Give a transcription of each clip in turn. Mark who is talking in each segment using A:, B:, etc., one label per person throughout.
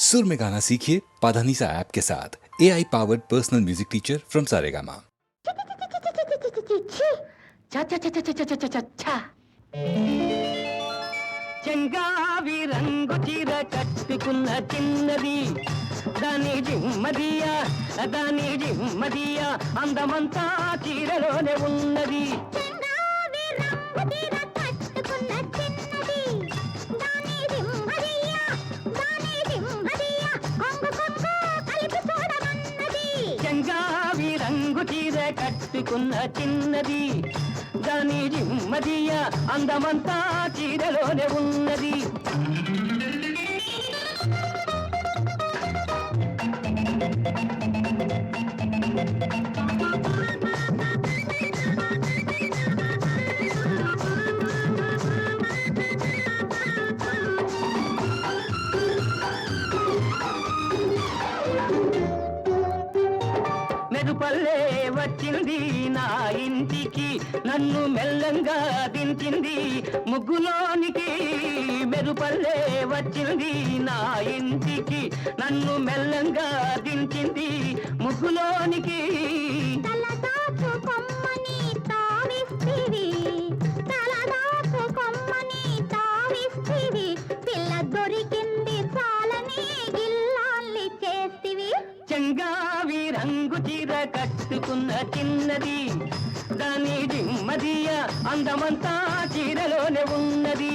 A: सुर में गाना सीखिए पाधानीसा ऐप के साथ AI powered personal music teacher from Saregama.
B: చెంగావి రంగు చీర కట్టుకున్న చిన్నది దాని జిమ్మదియా అందమంతా చీరలోనే ఉన్నది. చెంగావి రంగు చీర కట్టుకున్న చిన్నది దాని జిమ్మదియా అందమంతా చీరలోనే ఉన్నది. మెరుపల్లే వచ్చింది నా ఇంటికి, నన్ను మెల్లంగా దించింది ముగ్గులోనికి. మెరుపల్లే వచ్చింది నా ఇంటికి, నన్ను మెల్లంగా దించింది ముగ్గులోనికి. చెంగావి రంగు చీర కట్టుకున్న చిన్నది దాని జిమ్మదియా అందమంతా చీరలోనే ఉన్నది.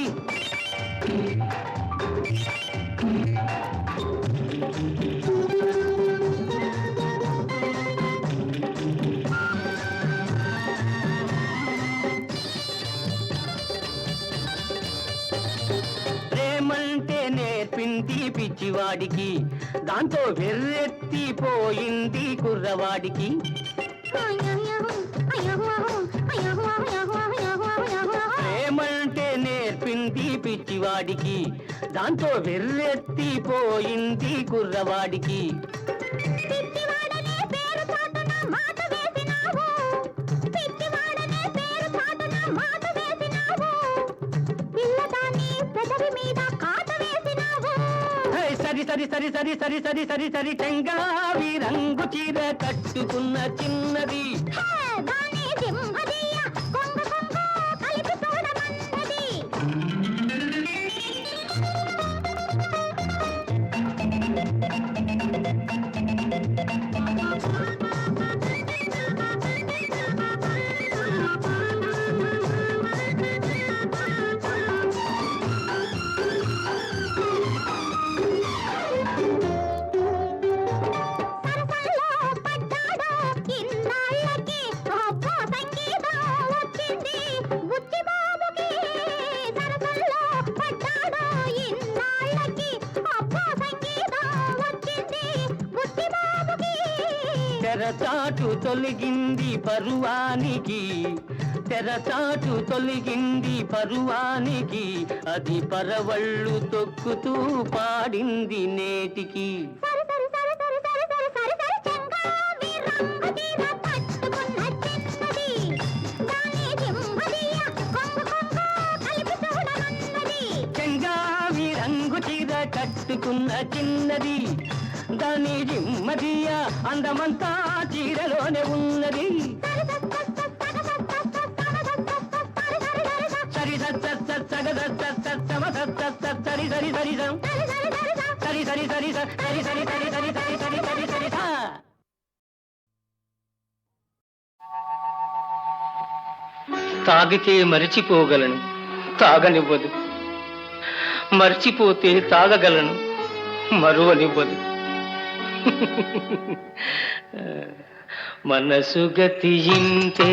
B: ప్రేమంటే నేర్పింది పిచ్చివాడికి, దాంతో వెర్రెత్తిపోయింది కుర్రవాడికి. ప్రేమంటే నేర్పింది పిచ్చివాడికి, దాంతో వెర్రెత్తిపోయింది కుర్రవాడికి. సరి చెంగావి రంగు చీర కట్టుకున్న చిన్నది తెరచాటు తొలగింది పరువానికి, తెరచాటు తొలగింది పరువానికి, అది పరవళ్ళు తొక్కుతూ పాడింది నేటికి. చెంగావి రంగు చీర కట్టుకున్న చిన్నది దాని జిమ్మదియా అందమంతా చీరలోనే ఉన్నది. సరి తాగితే మరిచిపోగలను, తాగనివ్వదు. మర్చిపోతే తాగగలను, మరువనివ్వదు. మనసు గతియింతే,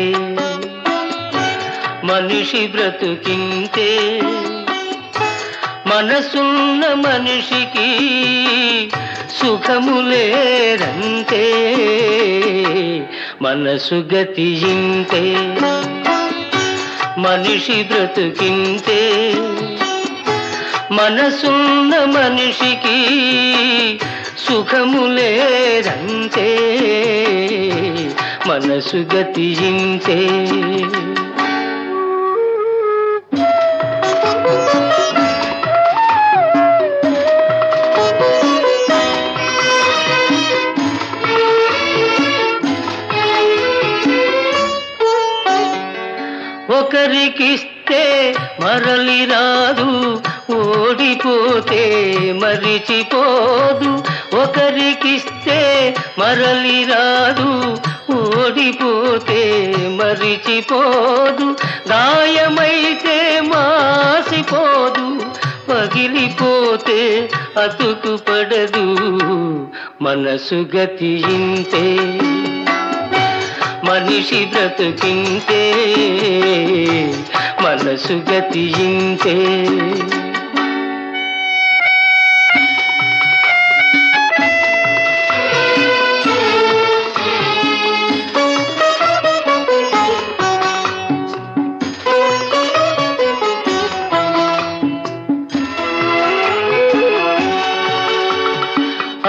B: మనిషి బ్రతుకింతే, మనసున్న మనిషికి సుఖములేరంతే. మనసు గతియింతే, మనిషి బ్రతుకింతే, మనసున్న మనిషికి సుఖములేరంతే. మనసు గతియింతే. ఒకరికిస్తే మరలి రాదు, ఓడిపోతే మరిచిపోదు. ఒకరికిస్తే మరలి రాదు, ఓడిపోతే మరిచిపోదు. గాయమైతే మాసిపోదు, పగిలిపోతే అతుకు పడదు. మనసు గతి ఇంతే, మనిషి బ్రతుకింతే, మనసు గతి ఇంతే.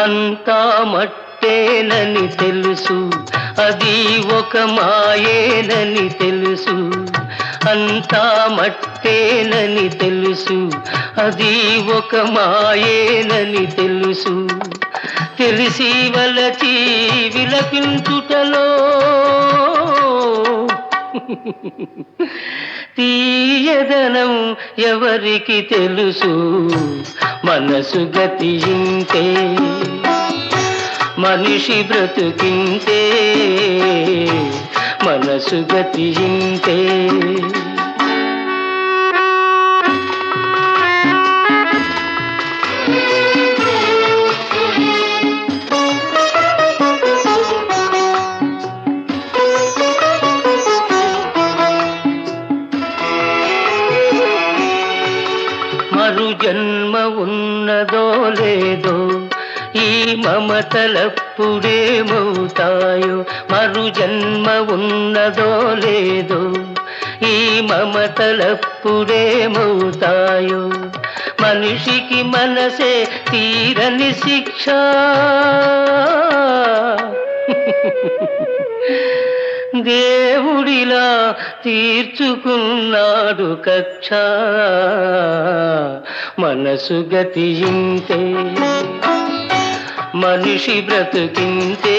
B: అంతా మట్టేనని తెలుసు, అది ఒక మాయేనని తెలుసు. అంతా మట్టేనని తెలుసు, అది ఒక మాయేనని తెలుసు. తెలిసి వలచి విలపించుటలో తీయదనం ఎవరికి తెలుసు. మనసు గతి ఇంతే, మనిషి బ్రతుకింతే, మనసు గతి ఇంతే. మరు జన్మ ఉన్నదో లేదో, ఈ మమతలప్పుడేమవుతాయో. మరు జన్మ ఉన్నదో లేదో, ఈ మమతలప్పుడేమవుతాయో. మనిషికి మనసే తీరని శిక్ష, దేవుడిలా తీర్చుకున్నాడు కక్ష. మనసు గతి ఇంతే, మనిషి బ్రతుకింతే.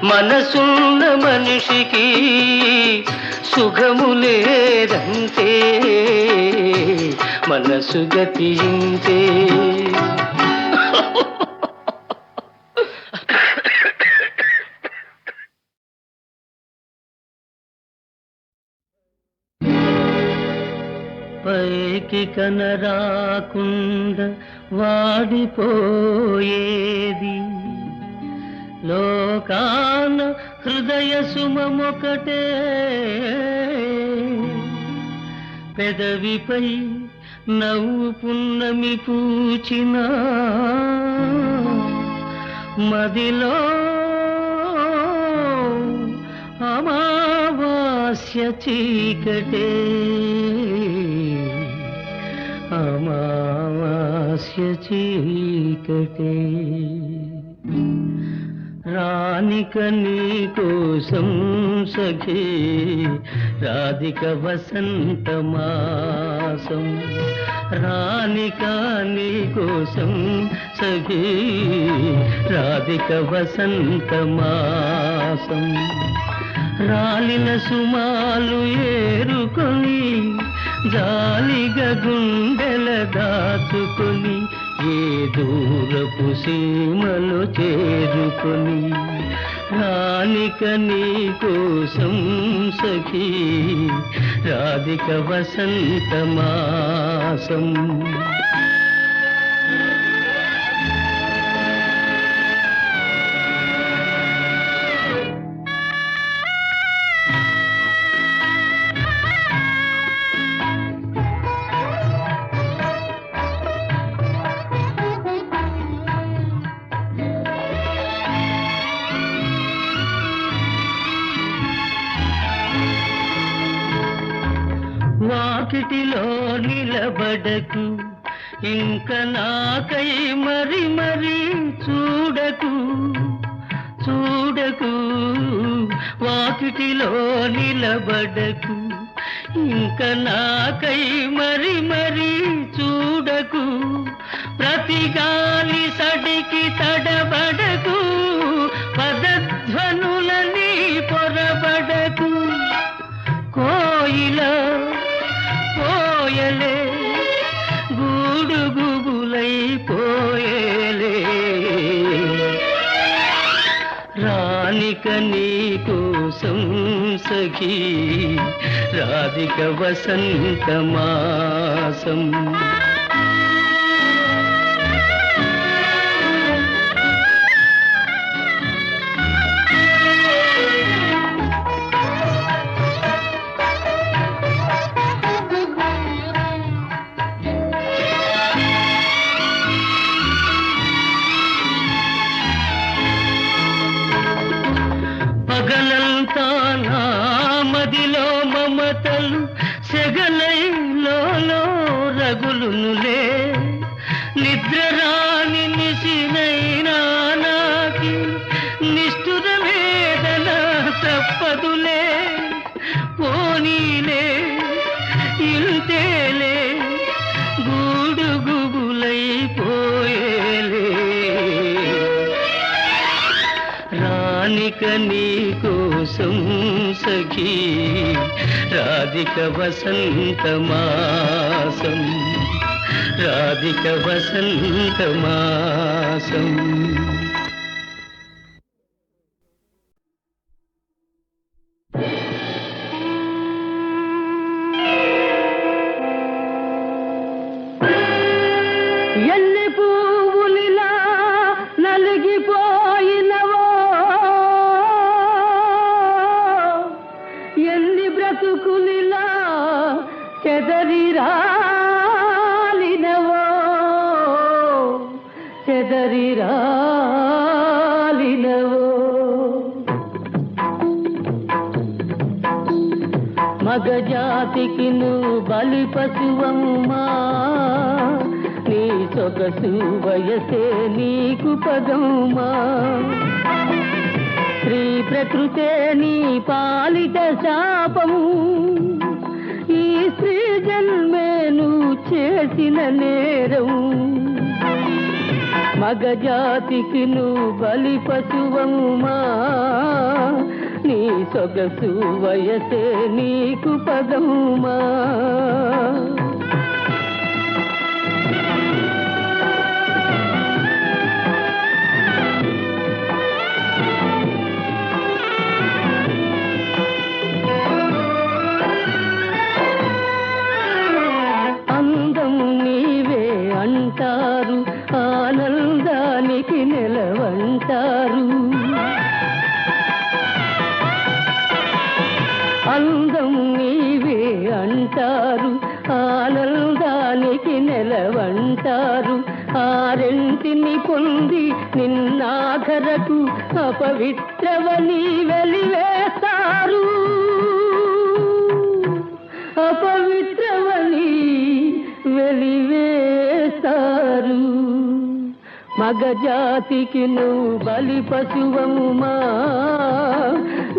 B: మనసున్న మనిషికి సుఖము లేదంతే, మనసు గతి ఇంతే. పైకి కనరాకుండా వాడిపోయేది లోకాన హృదయ సుమమొకటే. పెదవిపై నవ్వు పున్నమి పూచిన మదిలో అమావాస్య చీకటే, అమావాస్య చీకటే. రానిక నీ కోసం సఖీ రాధిక వసంత మాసం. రానిక నీ కోసం సఖీ రాధిక వసంత మాసం. రాలిన సుమాలు ఏరుకొని జాలిగా గుండెల దాచుకొని ఏ దూరపు సీమలో చేరుకొని. రానిక నీ కోసం సఖీ రాధిక వసంత మాసం. వాకిటిలో నిలబడకు, ఇంక నాకై మరి మరి చూడకు చూడకు. వాకిటిలో నిలబడకు, ఇంక నాకై మరి మరి చూడకు. ప్రతి గాలి సడికి తడబడకు, పదధ్వనులని పొరబడకు. పోయేలే రానిక నీ కోసం సఖీ రాధిక వసంత మాసం పగలంతా నా మదిలో మమతలు సెగలైలో రగులునులే నిద్ర రాని నిశినైనా నాకి నిష్ఠుర వేదన తప్పదులే పోనీలే ఇంతేలే గూడు గుబులైపోయేలే రానిక నీ కోసం సఖీ రాధిక వసంత మాసం రాధిక వసంత మాసం ఎన్ని పువ్వులిలా నలిగిపోయినవో ఎన్ని బ్రతుకులిలా చెదరి రాలినవో చెదరి రాలినవో మగజాతికి నువ్వు బలి పశువమ్మా నీ సొగసు వయసే నీకు పదమ్మా స్త్రీ ప్రకృతే నీ పాలిట శాపము ఈ స్త్రీ జన్మే నువ్వు చేసిన నేరం మగజాతికి నువ్వు బలి పశువమ్మా నీ సొగసు వయసే నీకు పదమ్మా అందం నీవే అంటారు ఆనందానికి నెలవంటారు అందం నీవే అంటారు ఆనందానికి నెలవంటారు ఆ రెంటిని పొంది నిన్నాఖరకు అపవిత్రవని వెలివేస్తారు అపవిత్రవని వెలివేస్తారు మగజాతికి నువ్వు బలి పశువమ్మా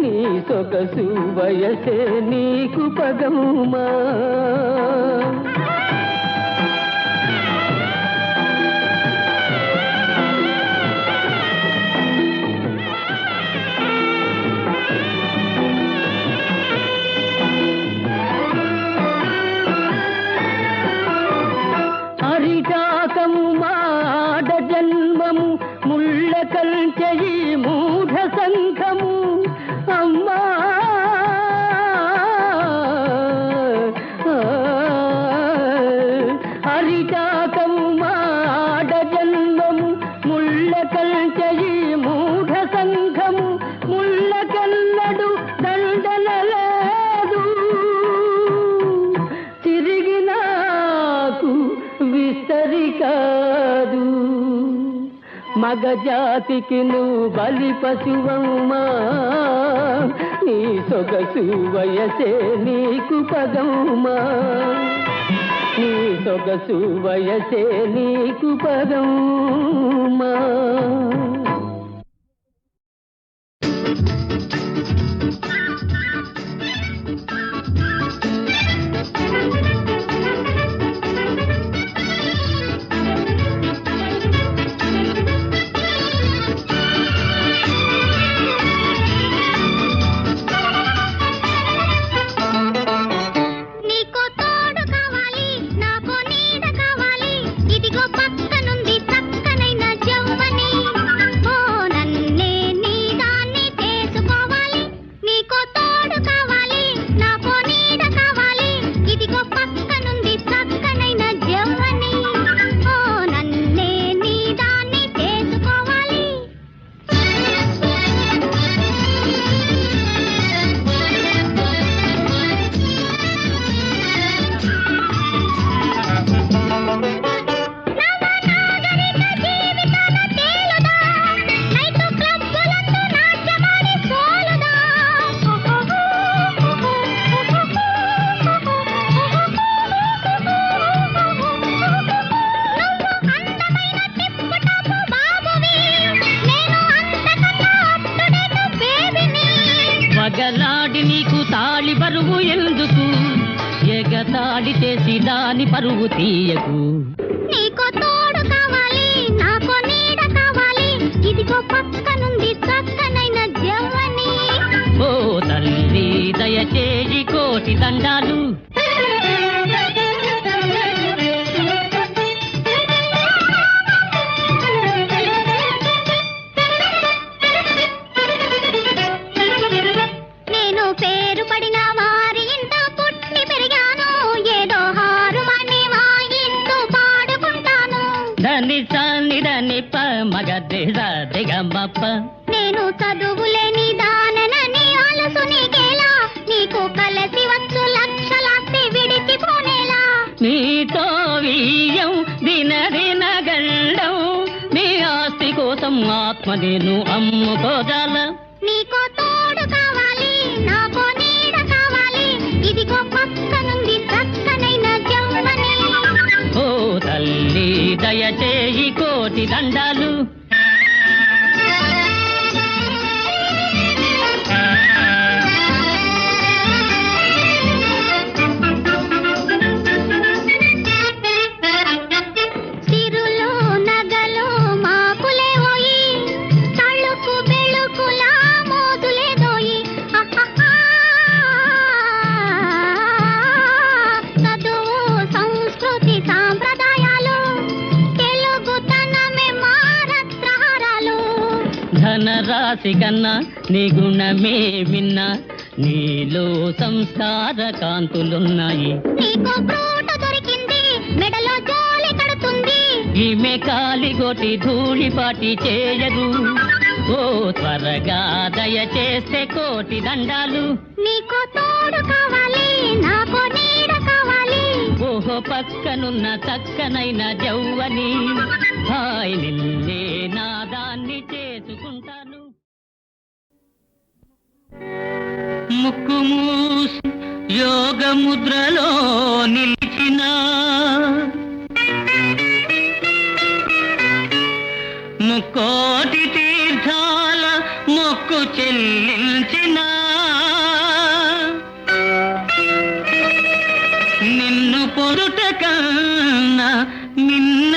B: నీ సొగసు వయసే నీకు పదమ్మా హరిటాకము మాడ జన్మము ముళ్ళ కంచెయి మూఢ సంఘము అమ్మా హరిటాకము మాడ జన్మము ముళ్ళ కంచెయి మూఢ సంఘము ముళ్ళ కల్లడు దండన లేదు తిరిగి నాకు విస్తరి కాదు మగజాతికి నువ్వు బలి పశువమ్మా నీ సొగసు వయసే నీకు పదమ్మా నీ సొగసు వయసే నీకు పదమ్మా
C: నీకో తోడు కావాలి నాకో నీడ కావాలి ఇదిగో పక్కనుంది
B: ఆడి నీకు తాళి బరువు ఎందుకు, ఎగతాళి చేసి దాని పరువు తీయకు.
C: నీకో తోడు కావాలి, నాకో నీడ కావాలి, ఇదిగో పక్కనుంది చక్కనైన జవ్వని.
B: ఓ తల్లి దయచేసి కోటి దండాలు.
C: నేను పేరు పడిన వారి ఇంట పుట్టి పెరిగాను, ఏదో హారుమని వాయిస్తూ పాడుకుంటాను.
B: దని సాని దని ప మగదే సదిగమప్ప.
C: నేను చదువులేని దాననని అలసు నీకేలా, నీకు కలసి వచ్చు లక్షలాస్తి విడిచిపోనేలా.
B: నీతో వీయం దిన దిన గండం, నీ ఆస్తి కోసం ఆత్మ నేను అమ్ముకోగల.
C: నీకో తోడు కావాలి, నాకో నీడ కావాలి, ఇదిగో పక్కనుంది చక్కనైన జవ్వని.
B: ఓ తల్లి దయచేయి కోటి దండాలు.
C: సిరులో నగలో మాకులే ఓయి, తళుకు బెళుకులా మోదులే దోయి. చదువు సంస్కృతి సాంప్రదాయాలు, తెలుగుతనమే మా రత్నహారాలు.
B: ధనరాశి కన్నా నీ గుణమే విన్నా, నీలో సంస్కార కాంతులున్నాయి.
C: నీకో బ్రూట దొరికింది, మెడలో జోలి కడుతుంది.
B: ఈమె కాలిగొట్టి ధూళిపాటి చేయరు. ఓ త్వరగా దయచేస్తే కోటి దండాలు.
C: నీకో తోడు కావాలి, నాకో నీడ కావాలి,
B: ఓహో పక్కనున్న చక్కనైన జవ్వని. హాయ్ నిన్నే నాదాన్ని చేసుకుంటాను. ముక్కు మూసి యోగ ముద్రలో నిలిచిన, ముక్కోటి తీర్థాల మొక్కు చెల్లించిన, నిన్ను పొరుట కన్నా నిన్న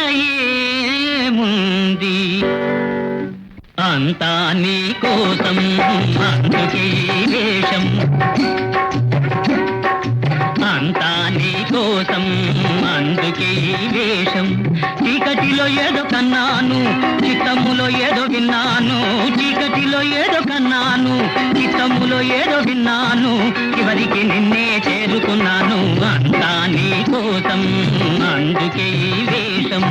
B: ఏముంది, అంతా నీ కోసం అందుకే వేషం, అంతా నీ కోసం అందుకే వేషం. చీకటిలో ఏదో కన్నాను, చిత్తములో ఏదో విన్నాను, చీకటిలో ఏదో కన్నాను, చిత్తములో ఏదో విన్నాను, చివరికి నిన్నే చేరుకున్నాను. అంతా నీ కోసం అందుకే వేషం.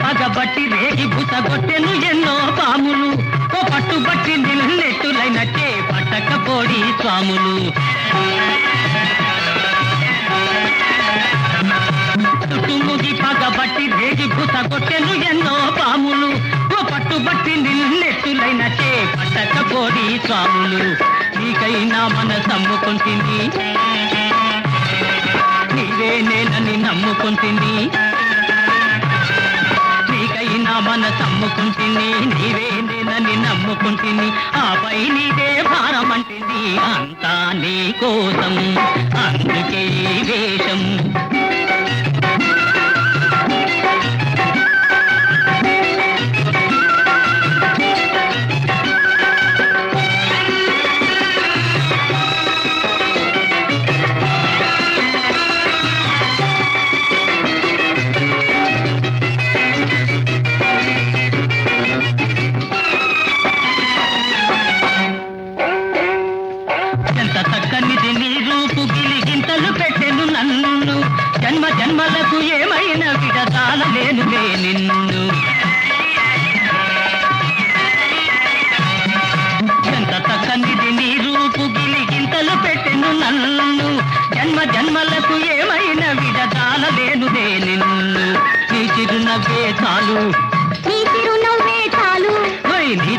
B: పగబట్టి రేగి బుసగొట్టెను ఎన్నో పాములు, ఓ పట్టుబట్టి నిన్నెట్టులైనట్టే పట్టకపోడి స్వాములు. చుట్టుముగి పగబట్టి రేగి బుసగొట్టెను ఎన్నో పాములు, ఓ పట్టుబట్టి నిన్నెట్టులైనట్టే పట్టకపోడి స్వాములు. నీకైనా మనసమ్ముకుంటుంది, నీవే నేనని నమ్ముకుంటుంది, నీకైనా మనసమ్ముకుంటుంది, నీవే నేనని నమ్ముకుంటుంది, ఆపై నీదే భారమంటుంది. అంతా నీ కోసం అందుకే వేషం. జన్మ జన్మలకు ఏమైనా విడతాలలేనులే నిన్ను. ఎంత చక్కనిది నీ రూపు గిలిగింతలు పెట్టెను నన్ను. జన్మ జన్మలకు ఏమైనా విడతాలలేనులే నిన్ను. నీ చిరునవ్వే చాలు,
C: నీ చిరునవ్వే చాలు,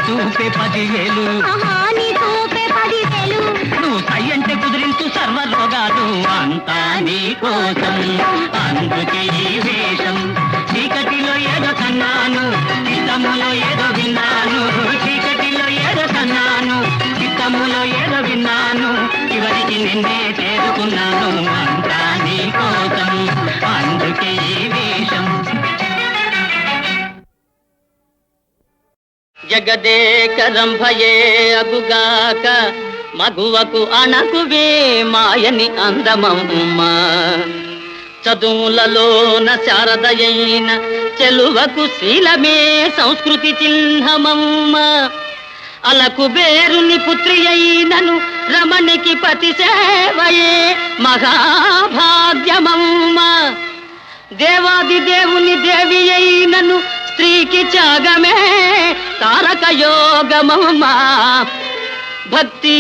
B: చూపే 10,000.
C: ఆహా నీ చూపే 10,000.
B: నువ్వు సై అంటే కుదిరించు సర్వ రోగాలు అంతా నీ కోసం. అందుకే ఈ వేషం. చీకటిలో ఏదో కన్నాను, చిత్తములో ఏదో విన్నాను. చీకటిలో ఏదో కన్నాను, చిత్తములో ఏదో విన్నాను. చివరికి నిన్నే చేరుకున్నాను. అంతా నీ కోసం, అందుకే ఈ వేషం. జగదేకరంభయే అగుగాక మగువకు అణకువే మాయని అందమమ్మ. చదువులలోన శారదయైన చెలువకు శీలమే సంస్కృతి చిహ్నమమ్మ. అలకు బేరుని పుత్రి అయినను రమణికి పతి సేవయే మహాభాగ్యమమ్మ. దేవాది దేవుని దేవి అయినను స్త్రీకి త్యాగమే తారక యోగమమ్మ. భక్తి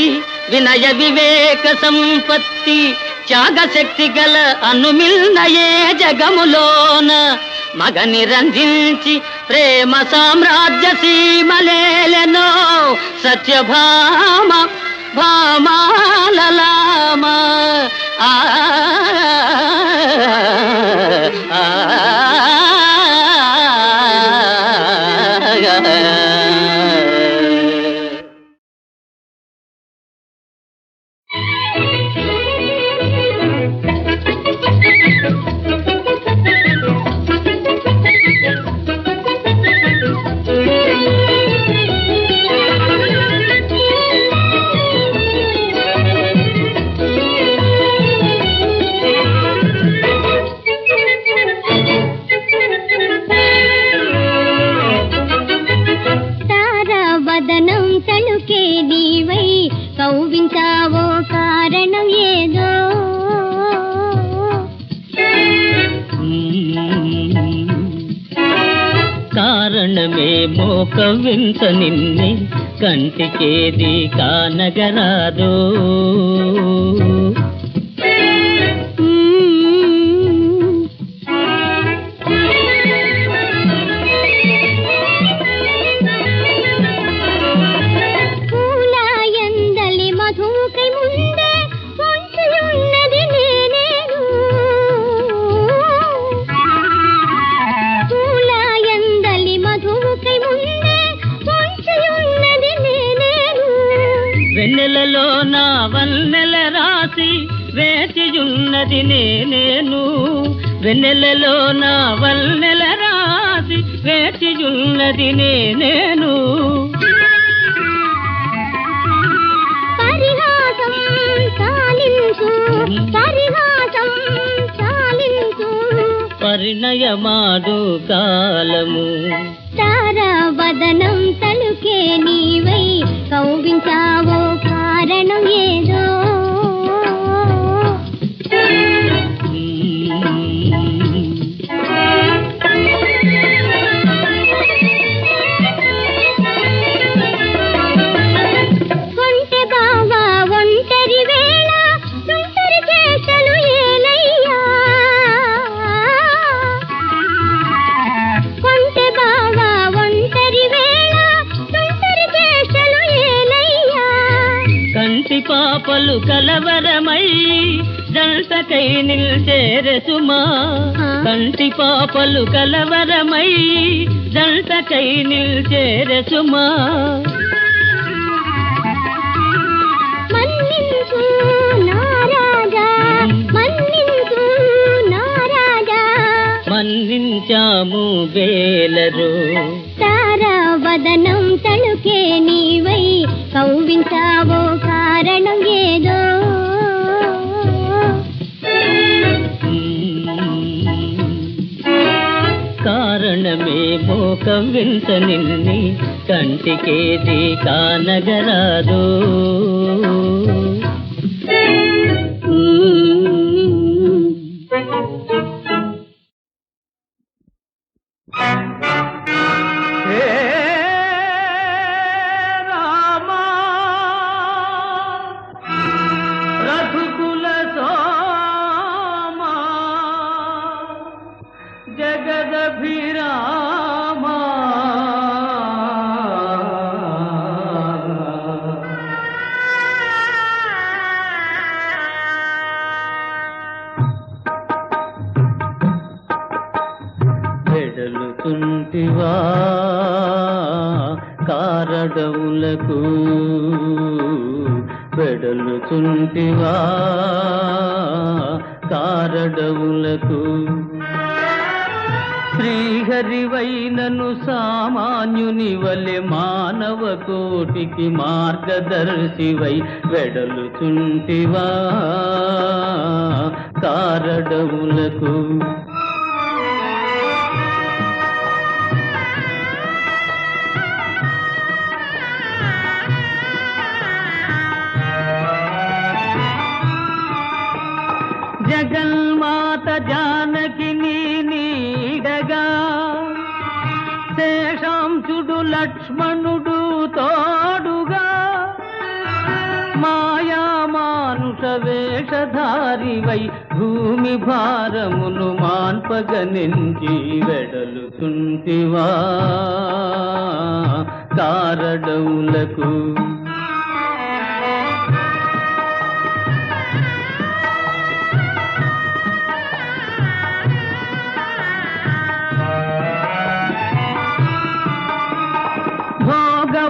B: వినయ వివేక సంపత్తి త్యాగశక్తి గల అనుమిల్నయే జగములోన. మగని రంజించి ప్రేమ సామ్రాజ్య సీమలేలెనో సత్యభామ భామాలలామ. ఆ
C: కౌవించావో కారణం ఏదో.
B: కారణమేమో కవ్వించ నిన్నే కంటికేది కానగరాదో. వెన్నెలలో నా వన్నెల రాసి వేచియున్నది నేనేను. వెన్నెలలో నా వన్నెల రాసి వేచియున్నది నేనేను.
C: పరిహాసం చాలించు, పరిహాసం చాలించు.
B: పరిణయమాడు కాలము
C: తారావదనం తలుకే నీవై కౌవించావో కారణం ఏదో. కొంటె బావా ఒంటరి వేళ తుంటరి చేష్టలు ఏలయ్యా. కొంటె బావా ఒంటరి వేళ తుంటరి చేష్టలు ఏలయ్యా.
B: కంటి పాపలు కలవరమై జంటకై నిల్చేరసుమా. కంటి పాపలు కలవరమై జంటకై నిల్చేరసుమా.
C: మన్నించు నారాజా, మన్నించు నారాజా.
B: మన్నించాము బేలరు
C: తారావదనం తలుకే నీవై కౌవించావో కారణం ఏదో.
B: కారణమేమో కవ్వించ నిన్ని కంటికేది కానగరాదో. రఘుకుల సోమా జగదభిరామా చుంటివా కారడవులకు వెడలు చుంటివా కారడవులకు శ్రీహరివైనను సామాన్యుని వలె మానవ కోటికి మార్గదర్శివై వెడలు చుంటివా కారడవులకు జగన్మాత జానకి నీడగా శేషాంశుడు లక్ష్మణుడు తోడుగా మాయా మానుష వేషధారివై భూమి భారమును మాన్పగనించి వెడలు చుంటివా కారడవులకు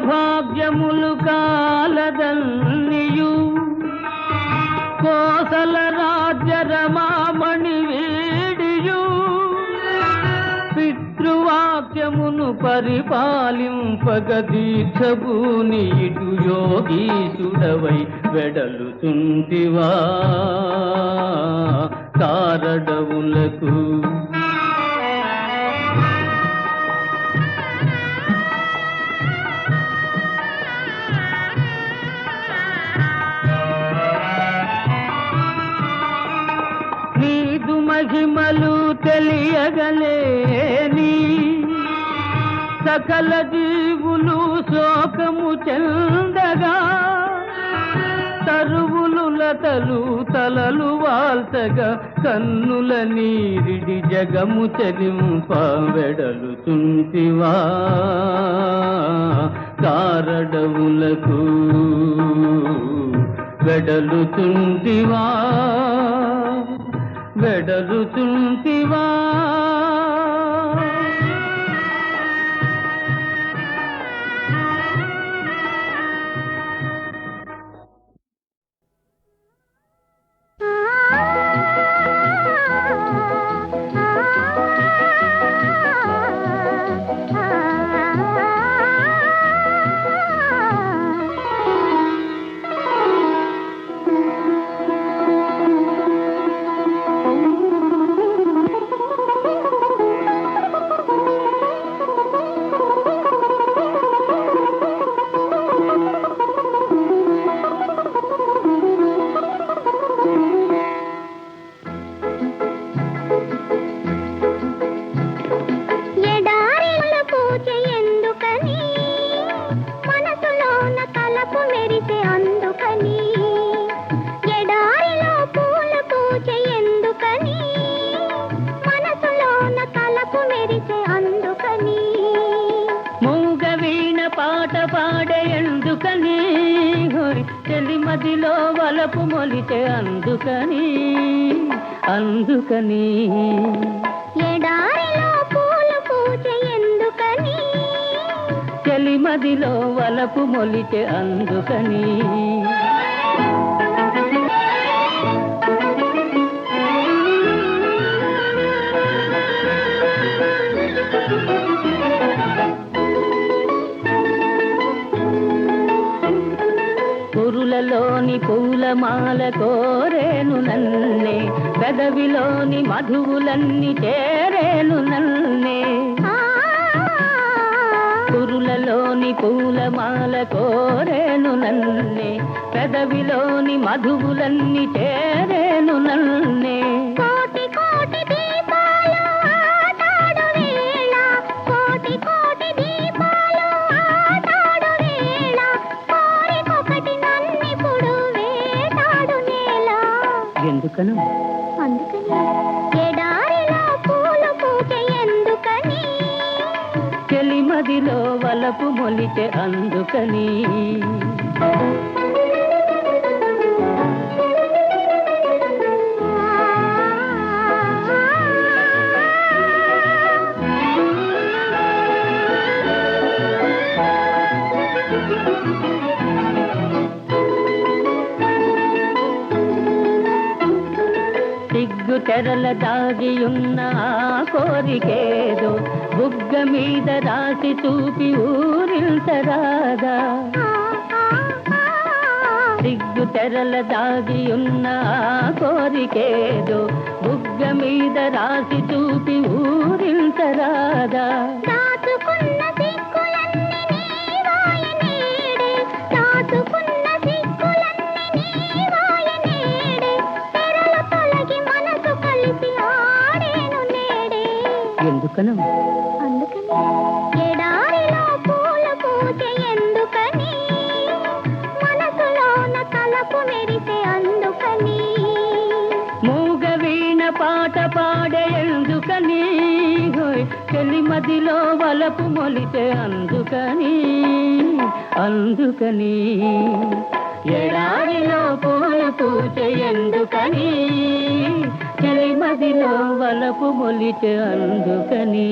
B: భాగ్యములు కాలదన్నియు కోసల రాజ్య రమామణి వీడియు పితృవాక్యమును పరిపాలింపగ దీక్షభూని ఇటు యోగీశుడవై వెడలు చుంటివా కారడవులకు మహిమలు తెలియగలేని సకల జీవులు శోకము చెందగా తరువులు లతలు తలలు వాల్చగా కన్నుల నీరిడి జగము చరింప వెడలు చుంటివా కారడవులకు వెడలు చుంటివా వెడలు చుంటివా చెలిమదిలో వలపు మొలిచే అందుకని అందుకని
C: ఎడారిలో పూలు పూచే ఎందుకని
B: చెలిమదిలో వలపు మొలిచే అందుకని పురులలోని పూలమాల కోరేను నన్నే పెదవిలోని మధువులన్నీ చేరేను నన్నే పురులలోని పూలమాల కోరేను నన్నే పెదవిలోని మధువులన్నీ చేరేను నన్నే
C: కోటి కోటి దీపాలు ఆటాడు వేళ కోటి కోటి దీపాలు ఆటాడు వేళ కోరికొకటి నన్నిప్పుడు వేటాడు నేల
B: ఎందుకను
C: అందుకని ఎడారిలో పూలు పూచే ఎందుకని
B: చెలిమదిలో వలపు మొలిచే అందుకని తెరల దాగి ఉన్న ఆ కోరికేదో బుగ్గ మీద రాసి చూపి ఊరించరాదా సిగ్గు తెరల దాగి ఉన్న ఆ కోరికేదో బుగ్గ మీద రాసి చూపి ఊరించరాదా
C: దాచుకున్న సిగ్గులన్నీ నీవాయ నేడే దాచుకున్న సిగ్గులన్నీ నీవాయ నేడే తెరలు తొలగి మనసు కలిసి ఆడేను నేడే
B: ఎందుకనం
C: అందుకని ఎడారిలో పూల పూజ ఎందుకని మనసులోన తలపు మెరిసే అందుకని
B: మూగ వీణ పాట పాడే ఎందుకని చెలి మదిలో వలపు మొలితే అందుకని అందుకని ఎడారిలో పూలు పూచే ఎందుకని చెలి మదిలో వలపు మొలితే అందుకని